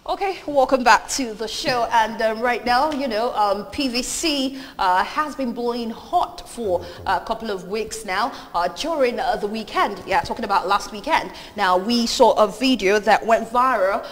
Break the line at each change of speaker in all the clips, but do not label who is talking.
Okay, welcome back to the show, and right now, PVC has been blowing hot for a couple of weeks now during the weekend. Yeah, talking about last weekend. Now, we saw a video that went viral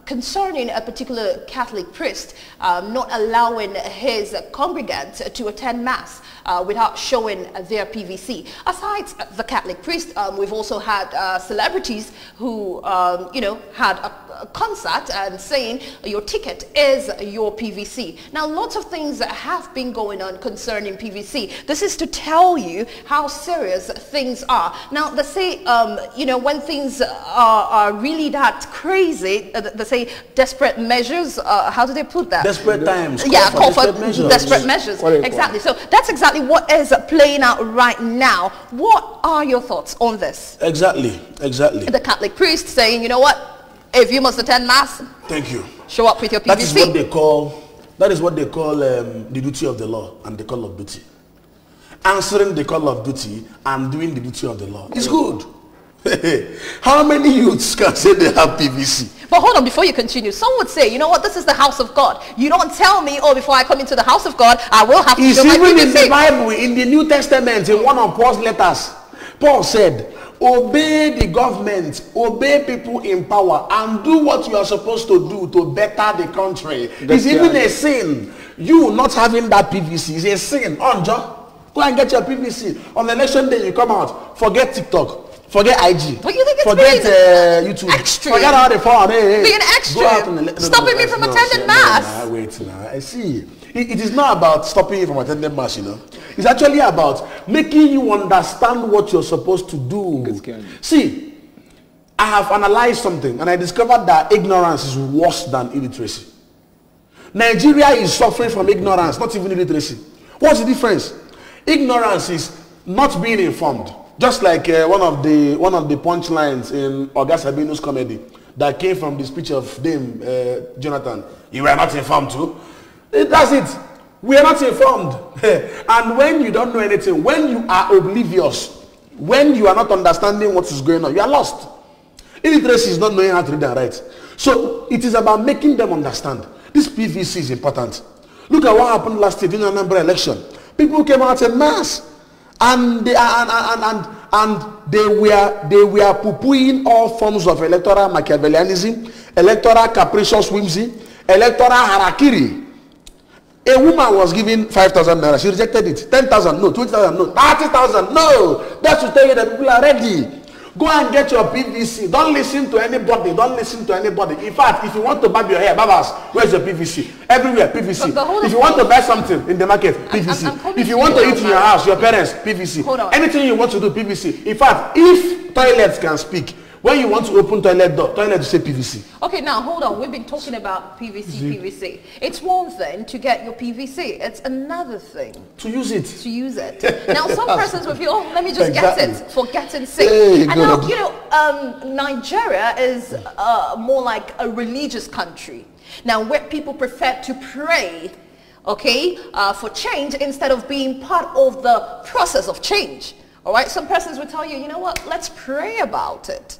concerning a particular Catholic priest not allowing his congregants to attend Mass without showing their PVC. Aside the Catholic priest, we've also had celebrities who, had a concert and saying your ticket is your PVC. Now, lots of things have been going on concerning PVC. This is to tell you how serious things are. Now, they say, when things are really that crazy, they say desperate measures. How do they put that?
Desperate times.
Yeah, call for desperate measures. Exactly. So that's exactly what is playing out right now. What are your thoughts on this?
Exactly.
The Catholic priest saying, you know what? If you must attend Mass,
thank you.
Show up with your PVC.
That is what they call the duty of the law and the call of duty. Answering the call of duty and doing the duty of the law is good. How many youths can say they have PVC?
But hold on, before you continue, some would say, you know what, this is the house of God. You don't tell me, oh, before I come into the house of God, I will have to show my PVC.
Even in the Bible, in the New Testament, in one of Paul's letters, Paul said, obey the government, obey people in power, and do what you are supposed to do to better the country. It's even a sin. You not having that PVC is a sin. Onjo, go and get your PVC. On election day, you come out, forget TikTok. Forget IG.
But you think it's
forget YouTube.
Extreme.
Forget all the phone.
Being extreme. Stopping me from attending Mass.
Wait now. I see. It is not about stopping you from attending Mass, you know. It's actually about making you understand what you're supposed to do. See, I have analyzed something and I discovered that ignorance is worse than illiteracy. Nigeria is suffering from ignorance, not even illiteracy. What's the difference? Ignorance is not being informed. Just like one of the punchlines in Oga Sabino's comedy that came from the speech of Dame Jonathan. You were not informed too. That's it. We are not informed. And when you don't know anything, when you are oblivious, when you are not understanding what is going on, you are lost. Illiteracy is not knowing how to read and write. So it is about making them understand. This PVC is important. Look at what happened last year during the Anambra election. People came out en masse. And they were poo-pooing all forms of electoral Machiavellianism, electoral capricious whimsy, electoral harakiri. A woman was given 5,000 naira. She rejected it. 10,000, no. 20,000, no. 30,000, no. That's to tell you that people are ready. Go and get your PVC. Don't listen to anybody. Don't listen to anybody. In fact, if you want to barb your hair, Babas, where's your PVC? Everywhere, PVC. If you want to buy something in the market, PVC. If you want to eat in your house, your parents, PVC. Anything you want to do, PVC. In fact, if toilets can speak, when you want to open toilet door, toilet to say PVC.
Okay, now hold on. We've been talking about PVC. It's one thing to get your PVC. It's another thing
to use it.
Now, some persons will feel, oh, let me just get it for getting sake. Hey, and now, Nigeria is more like a religious country. Now, where people prefer to pray, okay, for change instead of being part of the process of change. All right, some persons will tell you, you know what, let's pray about it.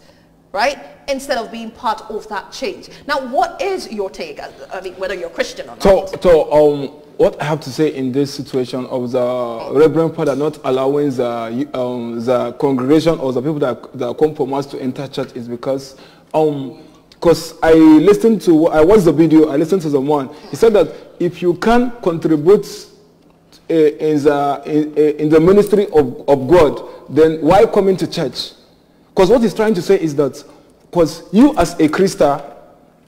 Right? Instead of being part of that change. Now, what is your take? I mean, whether you're Christian or not.
So, what I have to say in this situation of the Reverend Father not allowing the congregation or the people that come from us to enter church is because I watched the video, I listened to someone. He said that if you can contribute in the ministry of God, then why come into church? Because what he's trying to say is that, because you as a Christian,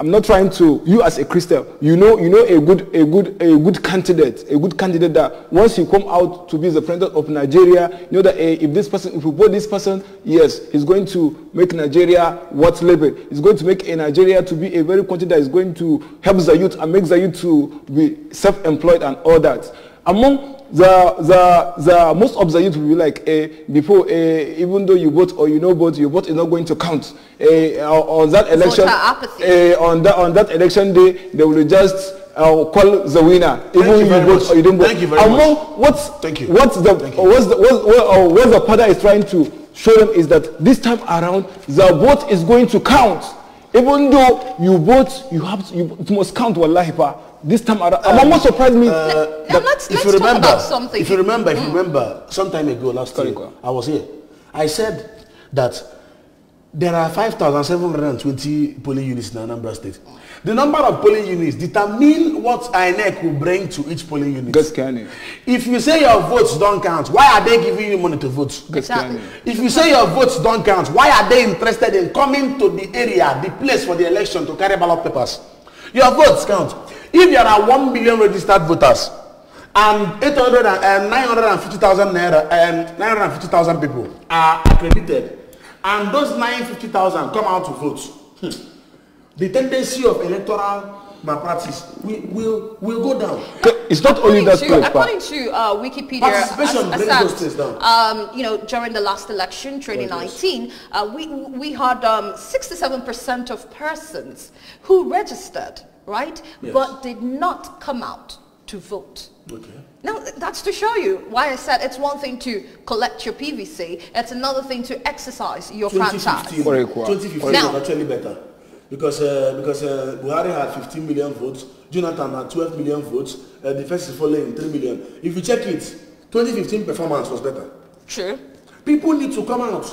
you as a Christian, you know a good candidate that once you come out to be the president of Nigeria, you know that if you vote this person, yes, he's going to make Nigeria what's living. He's going to make Nigeria to be a very country that is going to help the youth and make the youth to be self-employed and all that. Among the most of the youth will be like before even though you vote or you know vote, your vote is not going to count on that election. On that election day, they will just call the winner even if you vote or you didn't vote.
Thank you very much.
What the father is trying to show them is that this time around the vote is going to count. Even though you vote, it must count, wallahi pa. This time around, Mama surprised me.
Let's talk about something.
If you remember, some time ago, last year, I was here. I said that there are 5,720 polling units in Anambra State. The number of polling units determine what INEC will bring to each polling unit. If you say your votes don't count, why are they giving you money to vote?
Exactly.
If you say your votes don't count, why are they interested in coming to the area, the place for the election to carry ballot papers? Your votes count. If there are 1 million registered voters and 950,000 people are accredited, and those 950,000 come out to vote, the tendency of electoral malpractice will go down.
It's not only that.
According to Wikipedia, during the last election, 2019, we had 67% of persons who registered, right, but did not come out to vote. Okay. Now, that's to show you why I said it's one thing to collect your PVC, it's another thing to exercise your franchise.
2015 was actually better. Because Buhari had 15 million votes, Jonathan had 12 million votes, the first is following 3 million. If you check it, 2015 performance was better.
True.
People need to come out.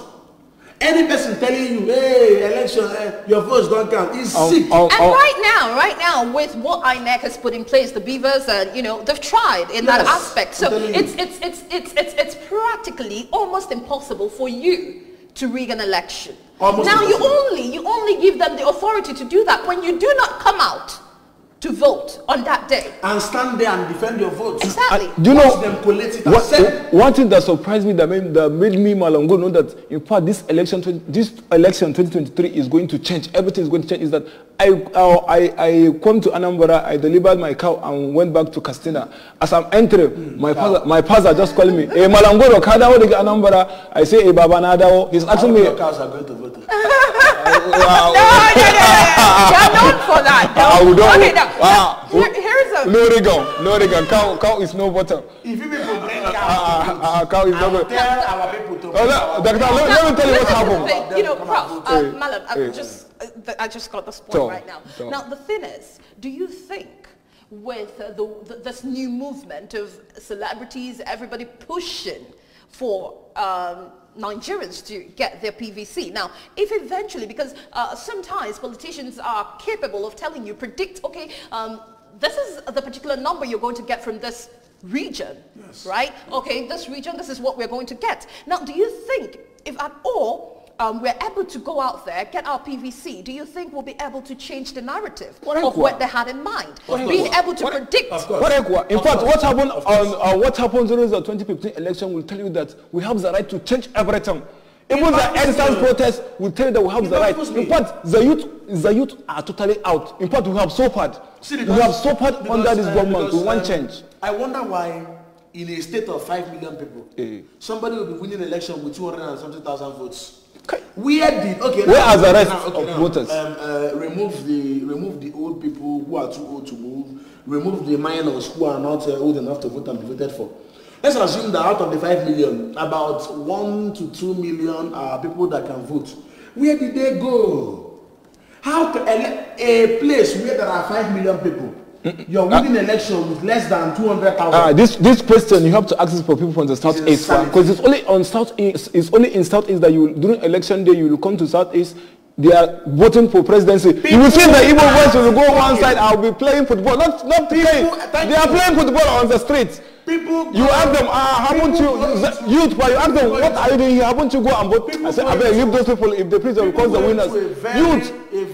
Any person telling you, hey, election, your votes don't count, is sick.
Right now, with what INEC has put in place, the beavers, they've tried in that aspect. So it's practically almost impossible for you to rig an election. Now you only give them the authority to do that when you do not come out to vote on that day
and stand there and defend your votes.
Exactly.
Do you know
them collect it
one thing that surprised me, that made me Mallam know that in fact this election 2023 is going to change. Everything is going to change. Is that I come to Anambra, I delivered my cow and went back to Constitunal. As I'm entering, my father just calling me, hey Mallam go to Anambra. I say, hey Baba Nadao. He's asking me.
Your cows are going to vote.
No. You're known for that. Okay, now.
Wow.
Here's a...
No regan. Cow is no butter.
If you people bring cow,
cow is no butter.
Tell our people to...
Let me tell you what happened.
Prof, Mallam, I just got this point right now. Now, the thing is, do you think with this new movement of celebrities, everybody pushing for Nigerians to get their PVC. Now, if eventually, because sometimes politicians are capable of telling you, predict, okay, this is the particular number you're going to get from this region, right? Okay, this region, this is what we're going to get. Now, do you think, if at all, we're able to go out there, get our PVC, do you think we'll be able to change the narrative of what they had in mind? Being able to predict.
In fact, what happened during the 2015 election will tell you that we have the right to change everything. Even the end-time protest will tell you that we have the right. In fact, the youth are totally out. In fact, we have suffered. We have suffered under this government. We want change.
I wonder why, in a state of 5 million people, somebody will be winning an election with 270,000 votes. Where are
the rest of voters?
Remove the old people who are too old to move. Remove the minors who are not old enough to vote and be voted for. Let's assume that out of the 5 million, about 1 to 2 million are people that can vote. Where did they go? How to elect a place where there are 5 million people? You're winning an election with less than 200,000.
This question you have to ask for people from the southeast, because it's only on southeast. It's only in southeast that during election day you will come to southeast. They are voting for presidency. You will see the Igbo boys will go one side. I'll be playing football. Not playing. They are playing football on the streets. You ask them, haven't you, youth, but you ask them, what are you doing here? Haven't you go and vote? I say, I better leave those people if the president will call the winners. Youth.
A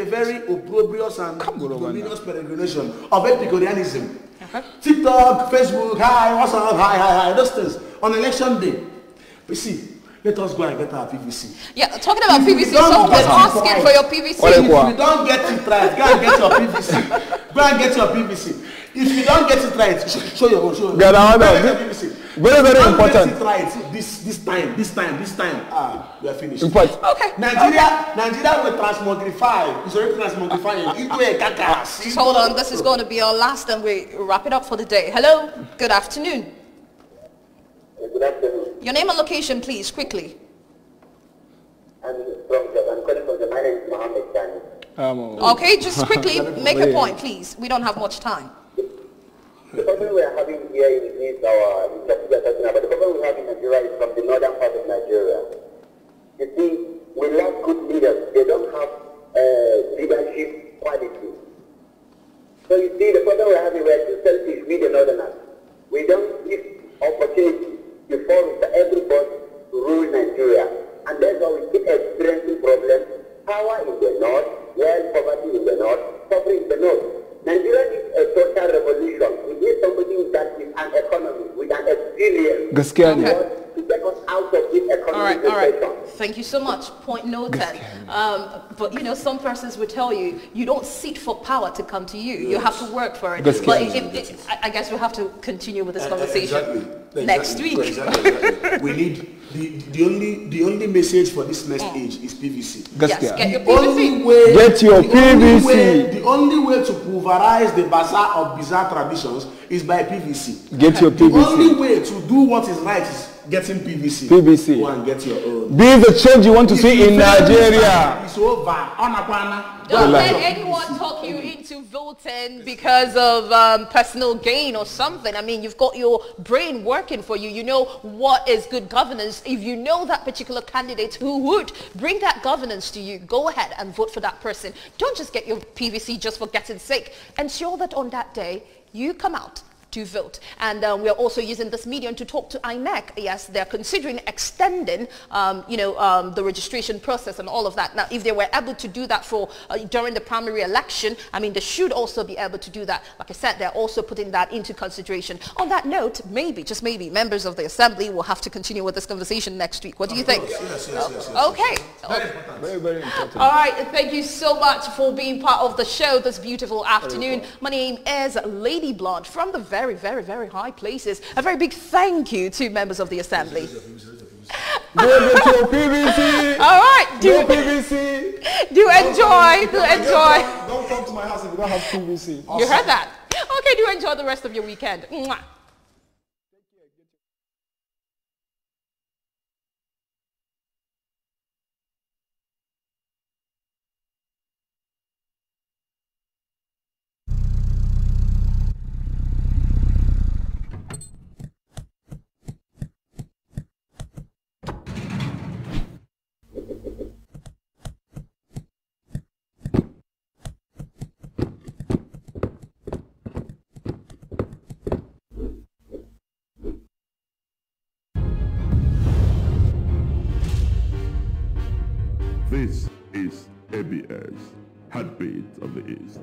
very opprobrious and ignominious peregrination of Epicureanism. TikTok, Facebook, hi, what's up, hi, those things. On election day. But see, let us go and get our PVC.
Yeah, talking about PVC, someone was asking for your PVC.
If you don't get it right, go and get your PVC. Go and get your PVC. If you don't get it right, show your own. Show your PVC.
Very important.
Get it right. This time. We are finished.
Okay.
Nigeria will transmogrify. It's already transmogrifying into a caca.
Hold on, this is going to be our last, and we wrap it up for the day. Hello. Good afternoon.
Good afternoon.
Your name and location, please, quickly.
I'm calling from my name is Mohammed Sani.
Okay, just quickly make a point, please. We don't have much time.
The problem we are having here is our interpretation, but the problem we have in Nigeria is from the northern part of Nigeria. You see, we lack good leaders. They don't have leadership quality. So you see, the problem we are having, we are too selfish, we the northerners. We don't give opportunity before everybody to rule Nigeria. And that's why we keep experiencing problems. Power in the north, wealth, poverty in the north, suffering in the north. Nigeria needs a total revolution. We need somebody that is an economy, with an experience to take us out of this economic recession.
Thank you so much. Point noted. But you know, some persons will tell you, you don't sit for power to come to you. You have to work for it. But I guess we'll have to continue with this conversation next week.
Exactly. We need the only message for this next age is PVC.
Yes, get your PVC.
Get your PVC.
The only way to pulverize the bazaar of bizarre traditions is by PVC.
Get your PVC.
The only way to do what is right is getting PVC.
PVC.
Go and get your own.
Be the change you want to see in Nigeria.
It's over.
Don't let anyone talk you into voting because of personal gain or something. I mean, you've got your brain working for you. You know what is good governance. If you know that particular candidate who would bring that governance to you, go ahead and vote for that person. Don't just get your PVC just for getting sake. Ensure that on that day, you come out to vote. And we are also using this medium to talk to INEC. Yes, they're considering extending, the registration process and all of that. Now, if they were able to do that for during the primary election, I mean, they should also be able to do that. Like I said, they're also putting that into consideration. On that note, maybe, just maybe, members of the Assembly will have to continue with this conversation next week. What do you think?
Yes.
Okay.
Very, very important.
All right. Thank you so much for being part of the show this beautiful afternoon. My name is Lady Blonde from the very, very high places. A very big thank you to members of the Assembly.
Go get your PVC.
All right. Do enjoy.
Don't come to my house if you don't have PVC.
You heard that? Okay, do enjoy the rest of your weekend. Mwah.
This is ABS, Heartbeat of the East.